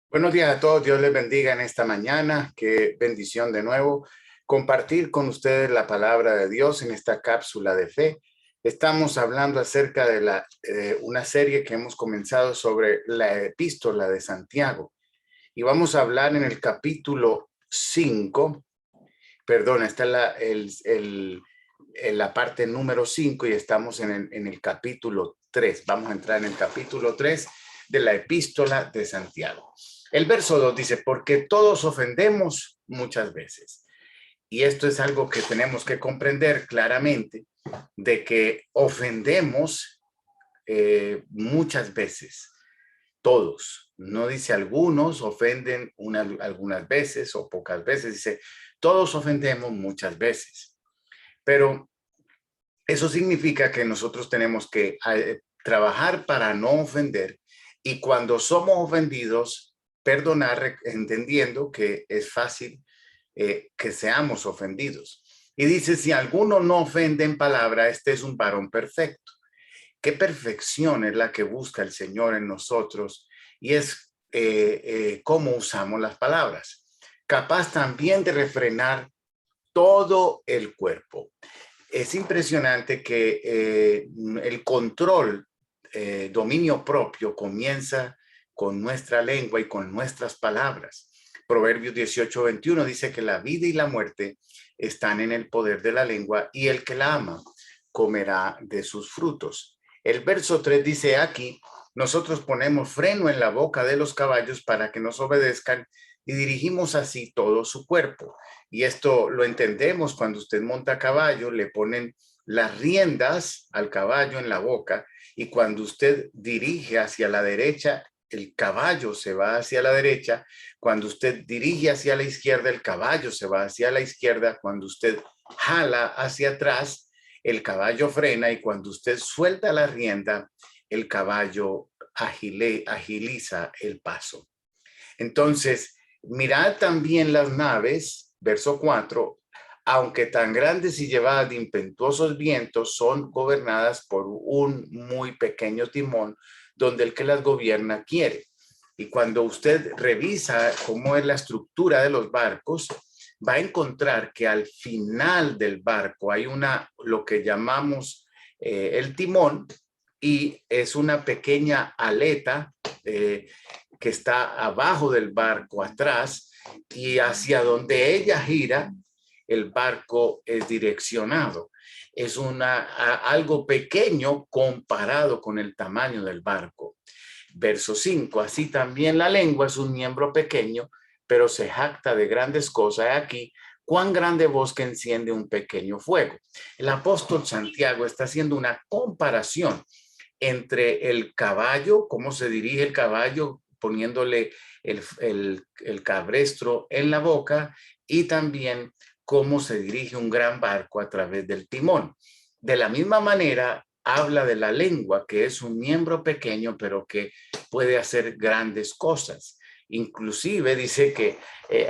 Buenos días a todos, Dios les bendiga en esta mañana, qué bendición de nuevo compartir con ustedes la palabra de Dios en esta cápsula de fe. Estamos hablando acerca de una serie que hemos comenzado sobre la epístola de Santiago y vamos a hablar en el capítulo 5, perdón, está en la parte número 5 y estamos en el capítulo 3. Vamos a entrar en el capítulo 3 de la epístola de Santiago. El verso 2 dice, porque todos ofendemos muchas veces. Y esto es algo que tenemos que comprender claramente, de que ofendemos muchas veces. Todos. No dice algunos ofenden algunas veces o pocas veces. Dice, todos ofendemos muchas veces. Pero eso significa que nosotros tenemos que trabajar para no ofender y cuando somos ofendidos, perdonar, entendiendo que es fácil que seamos ofendidos. Y dice, si alguno no ofende en palabra, este es un varón perfecto. ¿Qué perfección es la que busca el Señor en nosotros? Y es cómo usamos las palabras. Capaz también de refrenar todo el cuerpo. Es impresionante que el control, dominio propio comienza con nuestra lengua y con nuestras palabras. Proverbios 18:21 dice que la vida y la muerte están en el poder de la lengua y el que la ama comerá de sus frutos. El verso 3 dice aquí, nosotros ponemos freno en la boca de los caballos para que nos obedezcan y dirigimos así todo su cuerpo. Y esto lo entendemos cuando usted monta a caballo, le ponen las riendas al caballo en la boca y cuando usted dirige hacia la derecha, el caballo se va hacia la derecha. Cuando usted dirige hacia la izquierda, el caballo se va hacia la izquierda. Cuando usted jala hacia atrás, el caballo frena y cuando usted suelta la rienda, el caballo agiliza el paso. Entonces, mirad también las naves, verso 4, aunque tan grandes y llevadas de impetuosos vientos, son gobernadas por un muy pequeño timón, donde el que las gobierna quiere. Y cuando usted revisa cómo es la estructura de los barcos, va a encontrar que al final del barco hay lo que llamamos el timón, y es una pequeña aleta que está abajo del barco, atrás, y hacia donde ella gira, el barco es direccionado. Es algo pequeño comparado con el tamaño del barco. Verso 5, así también la lengua es un miembro pequeño, pero se jacta de grandes cosas. Aquí, cuán grande bosque enciende un pequeño fuego. El apóstol Santiago está haciendo una comparación entre el caballo, cómo se dirige el caballo, poniéndole el cabestro en la boca, y también cómo se dirige un gran barco a través del timón. De la misma manera, habla de la lengua, que es un miembro pequeño, pero que puede hacer grandes cosas. Inclusive dice que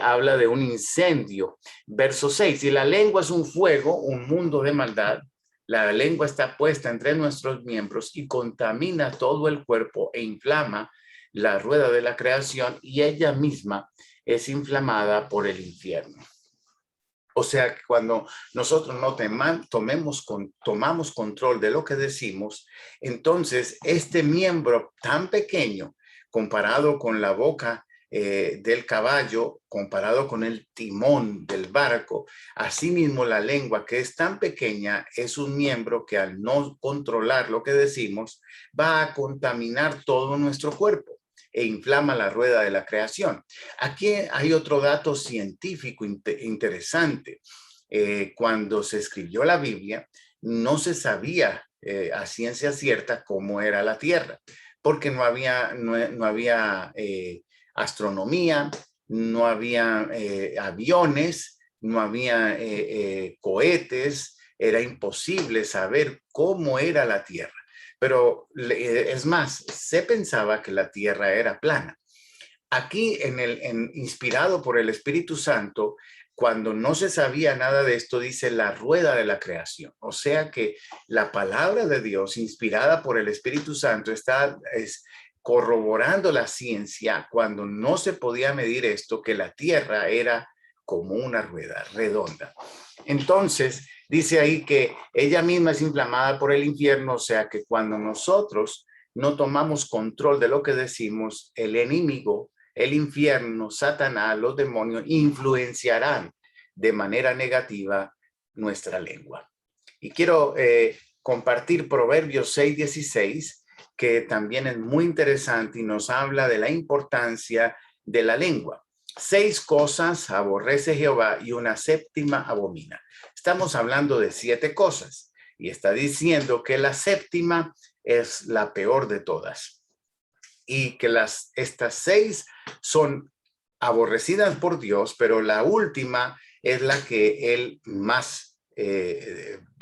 habla de un incendio. Verso 6, si la lengua es un fuego, un mundo de maldad, la lengua está puesta entre nuestros miembros y contamina todo el cuerpo e inflama la rueda de la creación y ella misma es inflamada por el infierno. O sea que cuando nosotros no tomamos control de lo que decimos, entonces este miembro tan pequeño comparado con la boca del caballo, comparado con el timón del barco, asimismo la lengua, que es tan pequeña, es un miembro que al no controlar lo que decimos va a contaminar todo nuestro cuerpo e inflama la rueda de la creación. Aquí hay otro dato científico interesante. Cuando se escribió la Biblia, no se sabía a ciencia cierta cómo era la Tierra, porque no había astronomía, no había aviones, no había cohetes, era imposible saber cómo era la Tierra. Pero es más, se pensaba que la Tierra era plana. Aquí, inspirado por el Espíritu Santo, cuando no se sabía nada de esto, dice la rueda de la creación. O sea que la palabra de Dios, inspirada por el Espíritu Santo, corroborando la ciencia cuando no se podía medir esto, que la tierra era como una rueda redonda. Entonces, dice ahí que ella misma es inflamada por el infierno, o sea que cuando nosotros no tomamos control de lo que decimos, el enemigo, el infierno, Satanás, los demonios influenciarán de manera negativa nuestra lengua. Y quiero compartir Proverbios 6:16, que también es muy interesante y nos habla de la importancia de la lengua. 6 cosas aborrece Jehová y una séptima abomina. Estamos hablando de 7 cosas y está diciendo que la séptima es la peor de todas y que estas 6 son aborrecidas por Dios, pero la última es la que él más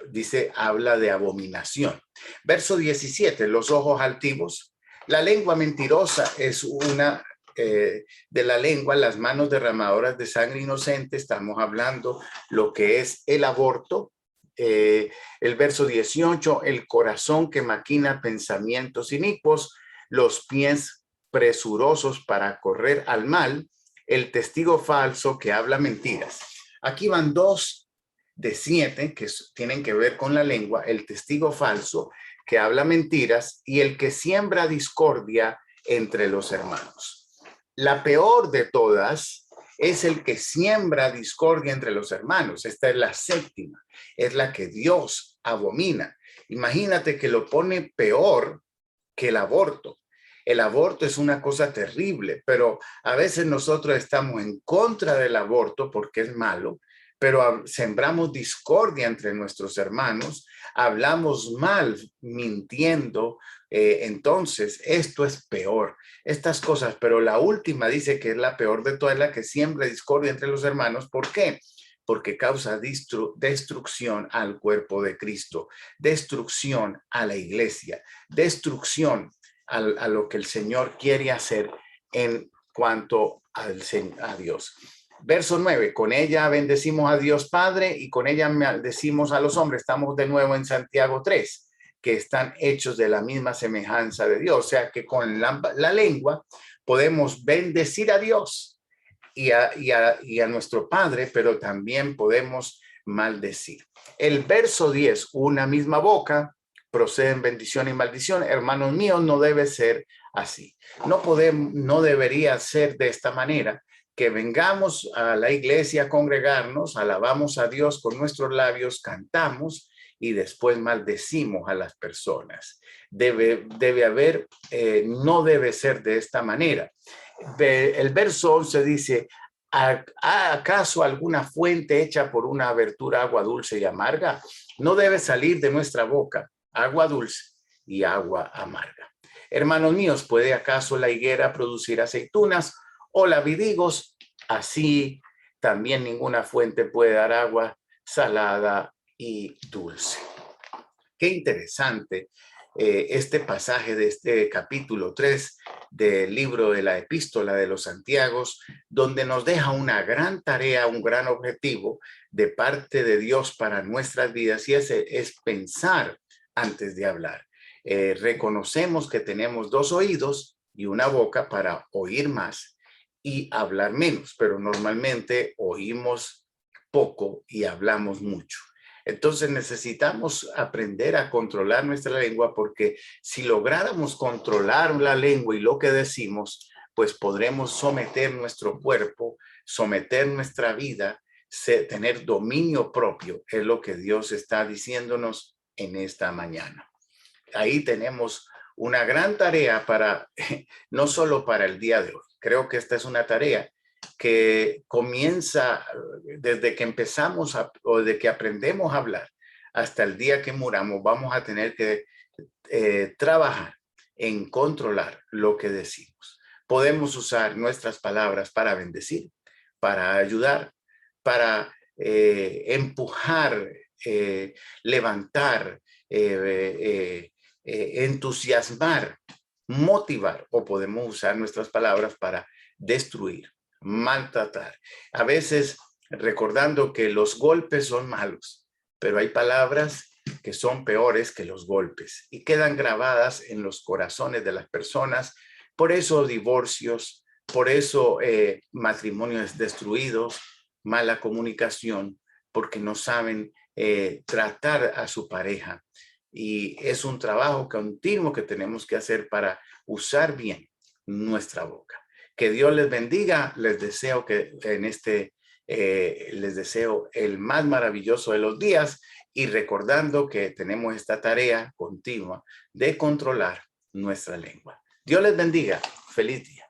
dice, habla de abominación. Verso 17, los ojos altivos. La lengua mentirosa es una de la lengua, las manos derramadoras de sangre inocente. Estamos hablando lo que es el aborto. El verso 18, el corazón que maquina pensamientos inicuos, los pies presurosos para correr al mal, el testigo falso que habla mentiras. Aquí van 2 de 7 que tienen que ver con la lengua: el testigo falso que habla mentiras y el que siembra discordia entre los hermanos. La peor de todas es el que siembra discordia entre los hermanos. Esta es la séptima, es la que Dios abomina. Imagínate que lo pone peor que el aborto. El aborto es una cosa terrible, pero a veces nosotros estamos en contra del aborto porque es malo, pero sembramos discordia entre nuestros hermanos, hablamos mal, mintiendo. Entonces, esto es peor, estas cosas. Pero la última dice que es la peor de todas, la que siembra discordia entre los hermanos. ¿Por qué? Porque causa destrucción al cuerpo de Cristo, destrucción a la iglesia, destrucción a lo que el Señor quiere hacer en cuanto a Dios. Verso 9, con ella bendecimos a Dios Padre y con ella maldecimos a los hombres. Estamos de nuevo en Santiago 3, que están hechos de la misma semejanza de Dios. O sea que con la lengua podemos bendecir a Dios y a nuestro Padre, pero también podemos maldecir. El verso 10, una misma boca proceden bendición y maldición. Hermanos míos, no debe ser así. No debería ser de esta manera, que vengamos a la iglesia a congregarnos, alabamos a Dios con nuestros labios, cantamos y después maldecimos a las personas. Debe haber, no debe ser de esta manera. El verso 11 dice: ¿acaso alguna fuente hecha por una abertura agua dulce y amarga? No debe salir de nuestra boca agua dulce y agua amarga. Hermanos míos, ¿puede acaso la higuera producir aceitunas o la vid higos? Así también ninguna fuente puede dar agua salada y dulce. Qué interesante este pasaje de este capítulo 3 del libro de la Epístola de los Santiagos, donde nos deja una gran tarea, un gran objetivo de parte de Dios para nuestras vidas, y ese es pensar antes de hablar. Reconocemos que tenemos 2 oídos y una boca para oír más y hablar menos, pero normalmente oímos poco y hablamos mucho. Entonces necesitamos aprender a controlar nuestra lengua, porque si lográramos controlar la lengua y lo que decimos, pues podremos someter nuestro cuerpo, someter nuestra vida, tener dominio propio. Es lo que Dios está diciéndonos en esta mañana. Ahí tenemos una gran tarea para, no solo para el día de hoy. Creo que esta es una tarea que comienza desde que empezamos o de que aprendemos a hablar hasta el día que muramos. Vamos a tener que trabajar en controlar lo que decimos. Podemos usar nuestras palabras para bendecir, para ayudar, para empujar, levantar, entusiasmar, motivar, o podemos usar nuestras palabras para destruir, maltratar. A veces recordando que los golpes son malos, pero hay palabras que son peores que los golpes y quedan grabadas en los corazones de las personas Por eso divorcios, por eso matrimonios destruidos, mala comunicación, porque no saben tratar a su pareja. Y es un trabajo continuo que tenemos que hacer para usar bien nuestra boca. Que Dios les bendiga. Les deseo que en les deseo el más maravilloso de los días y recordando que tenemos esta tarea continua de controlar nuestra lengua. Dios les bendiga. Feliz día.